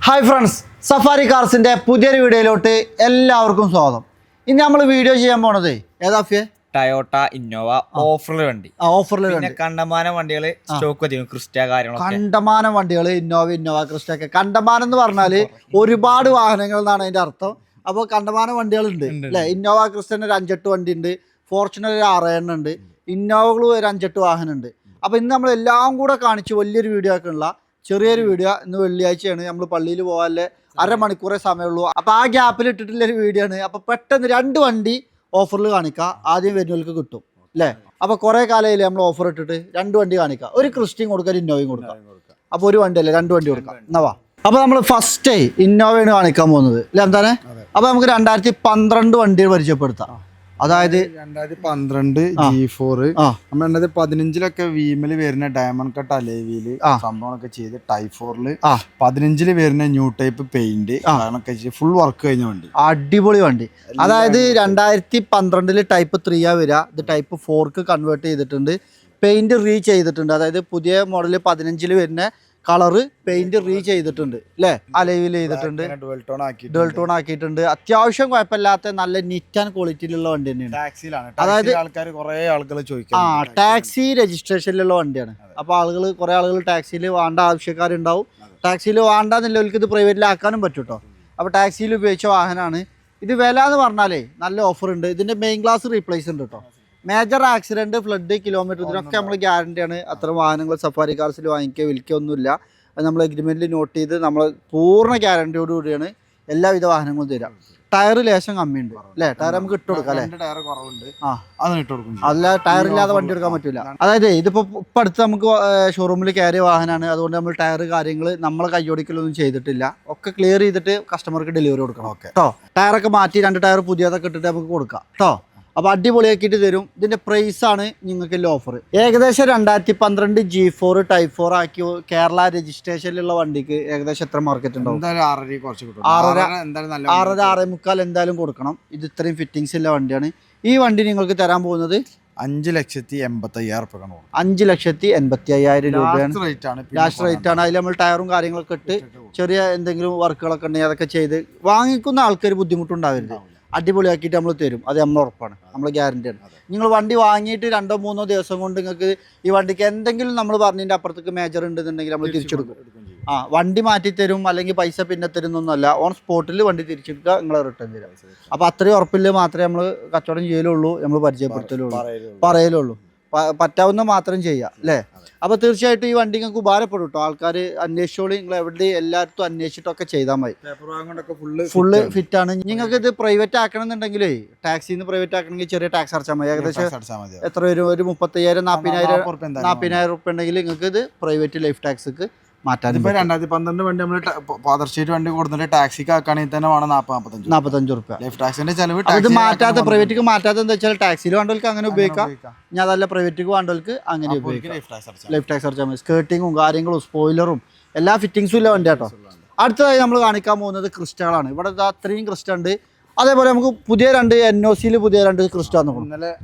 Hi friends, safari കാർസിൻ്റെ പുതിയൊരു വീഡിയോയിലോട്ട് എല്ലാവർക്കും സ്വാഗതം. ഇന്ന് നമ്മൾ വീഡിയോ ചെയ്യാൻ പോണത് ഏതാ ഫിയെ? ടയോട്ട ഇന്നോവ ഓഫറിൽ വണ്ടി. പിന്നെ കണ്ടമാനം വണ്ടികൾ സ്റ്റോക്ക് വരും. ക്രിസ്റ്റ കാര്യങ്ങളൊക്കെ കണ്ടമാനം വണ്ടികൾ ഇന്നോവ ക്രിസ്റ്റ ഒക്കെ. കണ്ടമാനം എന്ന് പറഞ്ഞാൽ ഒരുപാട് വാഹനങ്ങൾ എന്നാണ് അതിൻ്റെ അർത്ഥം. അപ്പോൾ കണ്ടമാനം വണ്ടികളുണ്ട് അല്ലേ? ഇന്നോവ ക്രിസ്റ്റന് ഒരു 5-8 വണ്ടി ഉണ്ട്, ഫോർച്യൂണർ ഒരു 6 എണ്ണം ഉണ്ട്, ഇന്നോവകളും ഒരു 5-8 വാഹനം ഉണ്ട്. അപ്പോൾ ഇന്ന് നമ്മൾ എല്ലാം കൂടെ കാണിച്ച് വലിയൊരു വീഡിയോ ആക്കാനുള്ള ചെറിയൊരു വീഡിയോ. ഇന്ന് വെള്ളിയാഴ്ചയാണ്, നമ്മൾ പള്ളിയിൽ പോകാല്ലേ അരമണിക്കൂറേ സമയമുള്ളൂ. അപ്പോൾ ആ ഗ്യാപ്പിൽ ഇട്ടിട്ടുള്ളൊരു വീഡിയോ ആണ്. അപ്പോൾ പെട്ടെന്ന് 2 വണ്ടി ഓഫറിൽ കാണിക്കാം, ആദ്യം വരുന്നവർക്ക് കിട്ടും അല്ലേ? അപ്പോൾ കുറേ കാലമായില്ലേ നമ്മൾ ഓഫർ ഇട്ടിട്ട് 2 വണ്ടി കാണിക്കാം. ഒരു ക്രിസ്റ്റയും കൊടുക്കാം, ഒരു ഇന്നോവയും കൊടുക്കാം. അപ്പോൾ ഒരു വണ്ടി അല്ലേ, 2 വണ്ടി കൊടുക്കാം. എന്നാ അപ്പോൾ നമ്മൾ ഫസ്റ്റ് ഇന്നോവയാണ് കാണിക്കാൻ പോകുന്നത് അല്ലേ എന്താണ്? അപ്പോൾ നമുക്ക് 2012 വണ്ടി പരിചയപ്പെടുത്താം. അതായത് 2012 G4 നമ്മൾ 2015 വീമില് വരുന്ന ഡയമണ്ട് കട്ട് അലേവിയില് സംഭവങ്ങളൊക്കെ ചെയ്ത് ടൈ4 15 വരുന്ന new type paint full work കഴിഞ്ഞ വണ്ടി, അടിപൊളി വണ്ടി. അതായത് 2012 ടൈപ്പ് 3 വരിക. ഇത് ടൈപ്പ് 4 കൺവേർട്ട് ചെയ്തിട്ടുണ്ട്, പെയിന്റ് റീ ചെയ്തിട്ടുണ്ട്. അതായത് പുതിയ മോഡല് 15 വരുന്ന കളറ് പെയിന്റ് റീ ചെയ്തിട്ടുണ്ട് അല്ലേ? അലൈവിൽ ചെയ്തിട്ടുണ്ട്, ഡുവൽ ടോൺ ആക്കിയിട്ടുണ്ട്. അത്യാവശ്യം കുഴപ്പമില്ലാത്ത നല്ല നീറ്റ് ആൻഡ് ക്വാളിറ്റിയിലുള്ള വണ്ടി തന്നെയാണ്. അതായത് ടാക്സി രജിസ്ട്രേഷനിലുള്ള വണ്ടിയാണ്. അപ്പോൾ കുറെ ആളുകൾ ടാക്സിയിൽ വേണ്ട ആവശ്യക്കാരുണ്ടാവും. ടാക്സിയിൽ വേണ്ടെന്നുള്ളവർക്ക് ഇത് പ്രൈവറ്റിലാക്കാനും പറ്റും കേട്ടോ. അപ്പോൾ ടാക്സിയിൽ ഉപയോഗിച്ച വാഹനമാണ് ഇത്. വില എന്ന് പറഞ്ഞാലേ നല്ല ഓഫർ ഉണ്ട്. ഇതിന്റെ മെയിൻ ഗ്ലാസ് റീപ്ലേസ് ഉണ്ട് കേട്ടോ. മേജർ ആക്സിഡന്റ്, ഫ്ലഡ്, കിലോമീറ്റർ ഇതിനൊക്കെ നമ്മൾ ഗ്യാരണ്ടിയാണ്. അത്ര വാഹനങ്ങൾ സഫാരി കാർസിൽ വാങ്ങിക്കുക വിൽക്കുക ഒന്നുമില്ല. അത് നമ്മൾ എഗ്രിമെന്റിൽ നോട്ട് ചെയ്ത് നമ്മൾ പൂർണ്ണ ഗ്യാരണ്ടിയോട് കൂടിയാണ് എല്ലാവിധ വാഹനങ്ങളും തരാം. ടയർ ലേശം കമ്മിയുണ്ട് അല്ലേ? ടയർ നമുക്ക് ഇട്ട് കൊടുക്കാം അല്ലേ? അല്ല, ടയർ ഇല്ലാതെ വണ്ടി എടുക്കാൻ പറ്റില്ല. അതായത് ഇതിപ്പോ ഇപ്പം അടുത്ത് നമുക്ക് ഷോറൂമിൽ കയറിയ വാഹനമാണ്. അതുകൊണ്ട് നമ്മൾ ടയർ കാര്യങ്ങൾ നമ്മളെ കയ്യോടിക്കലൊന്നും ചെയ്തിട്ടില്ല. ഒക്കെ ക്ലിയർ ചെയ്തിട്ട് കസ്റ്റമർക്ക് ഡെലിവറി കൊടുക്കണം കേട്ടോ. ടയറൊക്കെ മാറ്റി 2 ടയർ പുതിയതൊക്കെ ഇട്ടിട്ട് നമുക്ക് കൊടുക്കാം കേട്ടോ. അപ്പോൾ അടിപൊളിയാക്കിയിട്ട് തരും. ഇതിൻ്റെ പ്രൈസാണ് നിങ്ങൾക്ക് ഓഫർ. ഏകദേശം 2012 G4 ടൈപ്പ് 4 ആക്കി കേരള രജിസ്ട്രേഷനിലുള്ള വണ്ടിക്ക് ഏകദേശം എത്ര മാർക്കറ്റ് ഉണ്ടാവും? 6.5 എന്തായാലും കൊടുക്കണം. ഇത് ഇത്രയും ഫിറ്റിങ്സ് ഉള്ള വണ്ടിയാണ്. ഈ വണ്ടി നിങ്ങൾക്ക് തരാൻ പോകുന്നത് 5,85,000 5,85,000 രൂപയാണ് ലാസ്റ്റ് റേറ്റ് ആണ്. അതിൽ നമ്മൾ ടയറും കാര്യങ്ങളൊക്കെ ഇട്ട് ചെറിയ എന്തെങ്കിലും വർക്കുകളൊക്കെ ഉണ്ടെങ്കിൽ അതൊക്കെ ചെയ്ത് വാങ്ങിക്കുന്ന ആൾക്കാർ ബുദ്ധിമുട്ടുണ്ടാവരുത്. അടിപൊളിയാക്കിയിട്ട് നമ്മൾ തരും. അത് നമ്മൾ ഉറപ്പാണ്, നമ്മൾ ഗ്യാരണ്ടിയാണ്. നിങ്ങൾ വണ്ടി വാങ്ങിയിട്ട് 2-3 ദിവസം കൊണ്ട് നിങ്ങൾക്ക് ഈ വണ്ടിക്ക് എന്തെങ്കിലും നമ്മൾ പറഞ്ഞതിൻ്റെ അപ്പുറത്തേക്ക് മേജർ ഉണ്ടെന്നുണ്ടെങ്കിൽ നമ്മൾ തിരിച്ചെടുക്കും. വണ്ടി മാറ്റി തരും, അല്ലെങ്കിൽ പൈസ പിന്നെ തരുന്നൊന്നുമല്ല. ഓൺ സ്പോട്ടിൽ വണ്ടി തിരിച്ചെടുക്കുക, നിങ്ങൾ റിട്ടേൺ തരാം. അപ്പോൾ അത്രയും ഉറപ്പില്ല മാത്രമേ നമ്മൾ കച്ചവടം ചെയ്യലുള്ളൂ, നമ്മൾ പരിചയപ്പെടുത്തലുള്ളൂ, പറയലുള്ളൂ. പറ്റാവുന്ന മാത്രം ചെയ്യാം അല്ലേ? അപ്പോൾ തീർച്ചയായിട്ടും ഈ വണ്ടി നിങ്ങൾക്ക് ഉപകാരപ്പെടും കേട്ടോ. ആൾക്കാർ അന്വേഷിച്ചോളി, നിങ്ങൾ എവിടെ എല്ലായിടത്തും അന്വേഷിച്ചിട്ടൊക്കെ ചെയ്താൽ മതി. ഫുള്ള് ഫിറ്റാണ്. നിങ്ങൾക്ക് ഇത് പ്രൈവറ്റ് ആക്കണം എന്നുണ്ടെങ്കിലേ, ടാക്സിയിൽ നിന്ന് പ്രൈവറ്റ് ആക്കണമെങ്കിൽ ചെറിയ ടാക്സ് അടച്ചാൽ മതി. ഏകദേശം എത്ര വരും? ഒരു 30,000 40,000 റുപ്യ ഉണ്ടെങ്കിൽ നിങ്ങൾക്ക് ഇത് പ്രൈവറ്റ് ലൈഫ് ടാക്സിക്ക് മാറ്റാൻ. 2012 വണ്ടി നമ്മൾ ഫാദർ സ്റ്റേറ്റ് വണ്ടി കൊടുത്തിട്ട് ടാക്സിക്ക് ആക്കുകയാണെങ്കിൽ തന്നെ വേണം 40-45 റുപ്യ ലൈഫ് ടാക്സിന്റെ ചെലവ്. ഇത് മാറ്റാത്ത പ്രൈവറ്റിക്ക് മാറ്റാത്ത എന്താ വെച്ചാൽ ടാക്സിയിൽ വേണ്ടവർക്ക് അങ്ങനെ ഉപയോഗിക്കാം. ഞാൻ അതല്ല പ്രൈവറ്റിക്ക് വേണ്ടവർക്ക് അങ്ങനെ ഉപയോഗിക്കാം. ലൈഫ് ടാക്സ് അടച്ചാൽ മതി. സ്കേർട്ടിങ്ങും കാര്യങ്ങളും സ്പോയിലറും എല്ലാ ഫിറ്റിങ്സും ഇല്ല വണ്ടി കേട്ടോ. അടുത്തതായി നമ്മൾ കാണിക്കാൻ പോകുന്നത് ക്രിസ്റ്റകളാണ്. ഇവിടെ അത്രയും ക്രിസ്റ്റ ഉണ്ട്. അതേപോലെ നമുക്ക് പുതിയ 2 NOCയിൽ പുതിയ 2 ക്രിസ്റ്റ വന്നു.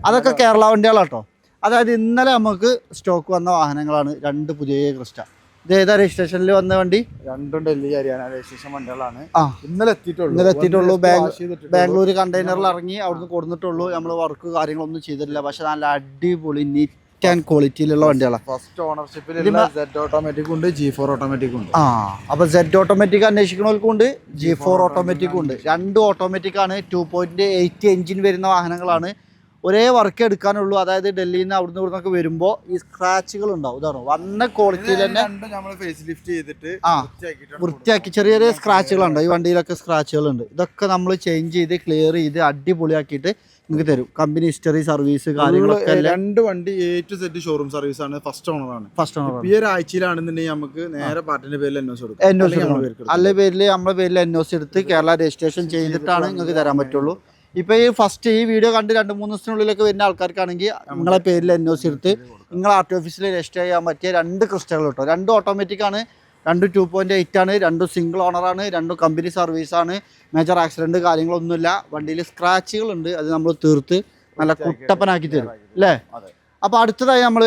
അതൊക്കെ കേരള വണ്ടികളാട്ടോ. അതായത് ഇന്നലെ നമുക്ക് സ്റ്റോക്ക് വന്ന വാഹനങ്ങളാണ് 2 പുതിയ ക്രിസ്റ്റ. ഇത് ഏതാ രജിസ്ട്രേഷനിൽ വന്ന വണ്ടി? 2 ഡൽഹി ഹരിയാന രജിസ്ട്രേഷൻ വണ്ടികളാണ്. ഇന്നലെ എത്തിയിട്ടുള്ളൂ. ബാംഗ്ലൂർ കണ്ടെയ്നറിൽ ഇറങ്ങി അവിടുന്ന് കൊടുത്തിട്ടുള്ളൂ. നമ്മൾ വർക്ക് കാര്യങ്ങളൊന്നും ചെയ്തിട്ടില്ല. പക്ഷെ നല്ല അടിപൊളി നീറ്റ് ആൻഡ് ക്വാളിറ്റിയിലുള്ള വണ്ടികളാണ്. ഫസ്റ്റ് ഓണർഷിപ്പിൽ Z ഓട്ടോമാറ്റിക് ഉണ്ട്, G4 ഓട്ടോമാറ്റിക് ഉണ്ട്. അപ്പോൾ Z ഓട്ടോമാറ്റിക് അന്വേഷിക്കുന്നവർക്കും ഉണ്ട്, G4 ഓട്ടോമാറ്റിക് ഉണ്ട്. 2 ഓട്ടോമാറ്റിക് ആണ്. 2.8 എഞ്ചിൻ വരുന്ന വാഹനങ്ങളാണ്. ഒരേ വർക്ക് എടുക്കാനുള്ളൂ. അതായത് ഡൽഹിയിൽ നിന്ന് അവിടുന്ന് ഇവിടുന്നൊക്കെ വരുമ്പോൾ ഈ സ്ക്രാച്ചുകൾ ഉണ്ടാവും. ഇതാണ് വന്ന ക്വാളിറ്റിയിൽ തന്നെ വൃത്തിയാക്കി ചെറിയ ചെറിയ സ്ക്രാച്ചുകളുണ്ട്. ഈ വണ്ടിയിലൊക്കെ സ്ക്രാച്ചുകളുണ്ട്. ഇതൊക്കെ നമ്മൾ ചേഞ്ച് ചെയ്ത് ക്ലിയർ ചെയ്ത് അടിപൊളിയാക്കിയിട്ട് നിങ്ങൾക്ക് തരും. കമ്പനി ഹിസ്റ്ററി, സർവീസ് കാര്യങ്ങളൊക്കെ. 2 വണ്ടി A to Z showroom service ആണ്. ഫസ്റ്റ് ഓണറാണ്. ഈ ഒരു ആഴ്ചയിലാണെന്നുണ്ടെങ്കിൽ നമുക്ക് നേരെ പാർട്ടിന്റെ പേരിൽ NOC കൊടുക്കും. അല്ലെ പേരിൽ നമ്മുടെ പേരിൽ NOC എടുത്ത് കേരള രജിസ്ട്രേഷൻ ചെയ്തിട്ടാണ് നിങ്ങൾക്ക് തരാൻ പറ്റുള്ളൂ. ഇപ്പോൾ ഈ വീഡിയോ കണ്ട് 2-3 ദിവസത്തിനുള്ളിലൊക്കെ വരുന്ന ആൾക്കാർക്കാണെങ്കിൽ നിങ്ങളെ പേരിൽ NOC എടുത്ത് നിങ്ങൾ RT ഓഫീസിൽ രജിസ്റ്റർ ചെയ്യാൻ പറ്റിയ 2 ക്രിസ്റ്റകൾ കേട്ടോ. 2 ഓട്ടോമാറ്റിക് ആണ്, 2 2.8 ആണ്, 2 സിംഗിൾ ഓണറാണ്, 2 കമ്പനി സർവീസാണ്. മേജർ ആക്സിഡന്റ് കാര്യങ്ങളൊന്നുമില്ല. വണ്ടിയിൽ സ്ക്രാച്ചുകളുണ്ട്, അത് നമ്മൾ തീർത്ത് നല്ല കുട്ടപ്പനാക്കി തരും അല്ലേ? അപ്പോൾ അടുത്തതായി നമ്മൾ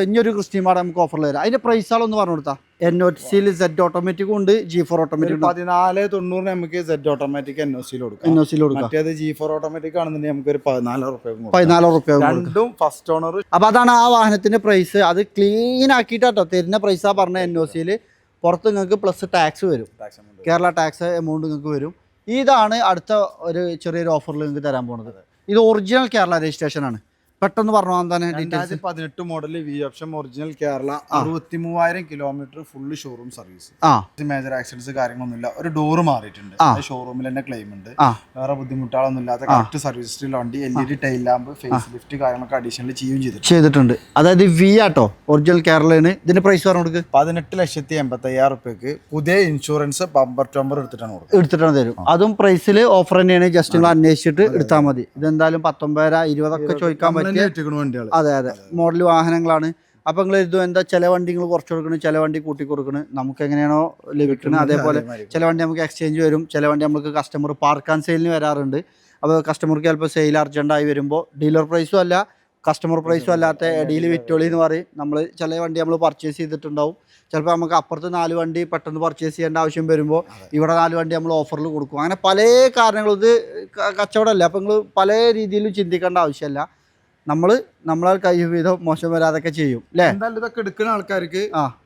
ഇനിയൊരു ക്രിസ്റ്റീമാണ് നമുക്ക് ഓഫറിൽ തരാം. അതിൻ്റെ പ്രൈസുകളൊന്ന് പറഞ്ഞു കൊടുത്താൽ. NOCയിൽ Z ഓട്ടോമാറ്റിക്കും ഉണ്ട്, G4 ഓട്ടോമാറ്റിക് 1490 നമുക്ക് Z ഓട്ടോമാറ്റിക് NOCയിൽ കൊടുക്കാം. മറ്റേത് G4 ഓട്ടോമാറ്റിക് ആണെന്നുണ്ടെങ്കിൽ നമുക്ക് ഒരു 14,000 റുപ്യ രണ്ടും ഫസ്റ്റ് ഓണർ. അപ്പോൾ അതാണ് ആ വാഹനത്തിന്റെ പ്രൈസ്. അത് ക്ലീൻ ആക്കിയിട്ടോ തരുന്ന പ്രൈസാ പറഞ്ഞ NOCയിൽ. പുറത്ത് നിങ്ങൾക്ക് പ്ലസ് ടാക്സ് വരും, കേരള ടാക്സ് എമൗണ്ട് നിങ്ങൾക്ക് വരും. ഇതാണ് അടുത്ത ഒരു ചെറിയൊരു ഓഫറിൽ നിങ്ങൾക്ക് തരാൻ പോകുന്നത്. ഇത് ഒറിജിനൽ കേരള രജിസ്ട്രേഷൻ ആണ്. പെട്ടെന്ന് പറഞ്ഞു തന്നെ 2018 model V option original Kerala 63,000 kilometre full showroom service. Major accidents കാര്യങ്ങളൊന്നുമില്ല. ഒരു ഡോറ് മാറിയിട്ടുണ്ട്, ഷോറൂമിൽ തന്നെ ക്ലെയിം ഉണ്ട്. വേറെ ബുദ്ധിമുട്ടുകളൊന്നും ഇല്ലാത്ത കറക്റ്റ് സർവീസ് ഹിസ്റ്ററിയുള്ള വണ്ടി. LED tail lamp, face lift കാര്യങ്ങളൊക്കെ അഡീഷണൽ ചെയ്തിട്ടുണ്ട്. അതായത് വി ആട്ടോ, ഒറിജിനൽ കേരളയാണ്. ഇതിന്റെ പ്രൈസ് പറഞ്ഞു കൊടുക്കുക 18,85,000 റുപ്യക്ക്. പുതിയ ഇൻഷുറൻസ് ബമ്പർ ടമ്പർ എടുത്തിട്ടാണ് തരും. അതും പ്രൈസിൽ ഓഫർ തന്നെയാണ്. ജസ്റ്റ് നിങ്ങൾ അന്വേഷിച്ചിട്ട് എടുത്താൽ മതി. ഇതെന്തായാലും 19,000 20 ചോദിക്കാൻ പറ്റും. അതെ അതെ, മോഡൽ വാഹനങ്ങളാണ്. അപ്പൊ നിങ്ങൾ ഇത് എന്താ, ചില വണ്ടി നിങ്ങൾ കുറച്ച് കൊടുക്കണം, ചില വണ്ടി കൂട്ടി കൊടുക്കണം. നമുക്ക് എങ്ങനെയാണോ ലഭിക്കുന്നത് അതേപോലെ ചില വണ്ടി നമുക്ക് എക്സ്ചേഞ്ച് വരും, ചില വണ്ടി നമുക്ക് കസ്റ്റമർ പാർക്ക് ആൻഡ് സെയിലിന് വരാറുണ്ട്. അപ്പോൾ കസ്റ്റമർക്ക് ചിലപ്പോൾ സെയിൽ അർജൻറ്റായി വരുമ്പോൾ ഡീലർ പ്രൈസും അല്ല കസ്റ്റമർ പ്രൈസും അല്ലാത്ത ഇടയിൽ വിറ്റോളി എന്ന് പറയും. നമ്മൾ ചില വണ്ടി നമ്മൾ പർച്ചേസ് ചെയ്തിട്ടുണ്ടാവും. ചിലപ്പോൾ നമുക്ക് അപ്പുറത്ത് 4 വണ്ടി പെട്ടെന്ന് പർച്ചേസ് ചെയ്യേണ്ട ആവശ്യം വരുമ്പോൾ ഇവിടെ 4 വണ്ടി നമ്മൾ ഓഫറിൽ കൊടുക്കും. അങ്ങനെ പല കാരണങ്ങളും. ഇത് കച്ചവടമല്ല. അപ്പോൾ നിങ്ങൾ പല രീതിയിലും ചിന്തിക്കേണ്ട ആവശ്യമില്ല. നമ്മളാൽ കഴിയുവിധം മോശം വരാതൊക്കെ ചെയ്യും അല്ലേ. ഇതൊക്കെ എടുക്കുന്ന ആൾക്കാർക്ക്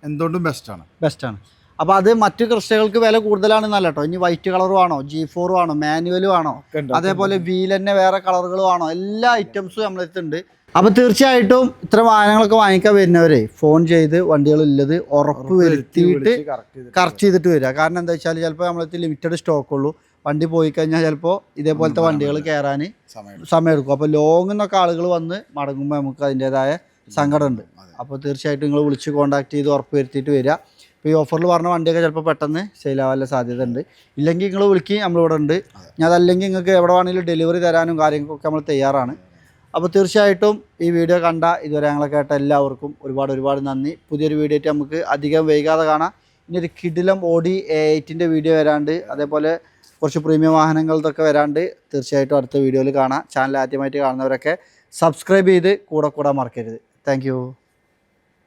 എന്തുകൊണ്ടും ബെസ്റ്റാണ്. അപ്പോൾ അത് മറ്റു ക്രിസ്റ്റകൾക്ക് വില കൂടുതലാണെന്നല്ല കേട്ടോ. ഇനി വൈറ്റ് കളറും ആണോ, G4 ആണോ, മാനുവലും ആണോ, അതേപോലെ വീൽ തന്നെ വേറെ കളറുകളും ആണോ, എല്ലാ ഐറ്റംസും നമ്മളെടുത്തുണ്ട്. അപ്പോൾ തീർച്ചയായിട്ടും ഇത്ര വാഹനങ്ങളൊക്കെ വാങ്ങിക്കാൻ വരുന്നവരെ ഫോൺ ചെയ്ത് വണ്ടികളുള്ളത് ഉറപ്പ് വരുത്തിയിട്ട് കറക്റ്റ് ചെയ്തിട്ട് വരിക. കാരണം എന്താ വെച്ചാൽ ചിലപ്പോൾ നമ്മളടുത്ത് ലിമിറ്റഡ് സ്റ്റോക്ക് ഉള്ളൂ. വണ്ടി പോയി കഴിഞ്ഞാൽ ചിലപ്പോൾ ഇതേപോലത്തെ വണ്ടികൾ കയറാൻ സമയം എടുക്കും. അപ്പോൾ ലോങ്ങിൽ നിന്നൊക്കെ ആളുകൾ വന്ന് മടങ്ങുമ്പോൾ നമുക്ക് അതിൻ്റെതായ സങ്കടമുണ്ട്. അപ്പോൾ തീർച്ചയായിട്ടും നിങ്ങൾ വിളിച്ച് കോൺടാക്ട് ചെയ്ത് ഉറപ്പ് വരുത്തിയിട്ട് വരിക. ഇപ്പോൾ ഈ ഓഫറിൽ പറഞ്ഞ വണ്ടിയൊക്കെ ചിലപ്പോൾ പെട്ടെന്ന് സെയിലാവാനുള്ള സാധ്യത ഉണ്ട്. ഇല്ലെങ്കിൽ നിങ്ങൾ വിളിക്കുകയും നമ്മളിവിടെ ഉണ്ട്. ഞാൻ അതല്ലെങ്കിൽ നിങ്ങൾക്ക് എവിടെ വേണമെങ്കിലും ഡെലിവറി തരാനും കാര്യങ്ങൾക്കൊക്കെ നമ്മൾ തയ്യാറാണ്. അപ്പോൾ തീർച്ചയായിട്ടും ഈ വീഡിയോ കണ്ട ഇതുവരെ ഞങ്ങളെ കേട്ട എല്ലാവർക്കും ഒരുപാട് നന്ദി. പുതിയൊരു വീഡിയോ ആയിട്ട് നമുക്ക് അധികം വൈകാതെ കാണാം. ഇനി ഒരു കിടിലം Audi A8 വീഡിയോ വരാണ്ട്, അതേപോലെ കുറച്ച് പ്രീമിയം വാഹനങ്ങളൊക്കെ വരാണ്ട്. തീർച്ചയായിട്ടും അടുത്ത വീഡിയോയിൽ കാണാം. ചാനൽ ആദ്യമായിട്ട് കാണുന്നവരൊക്കെ സബ്സ്ക്രൈബ് ചെയ്ത് കൂടെ മറക്കരുത്. താങ്ക്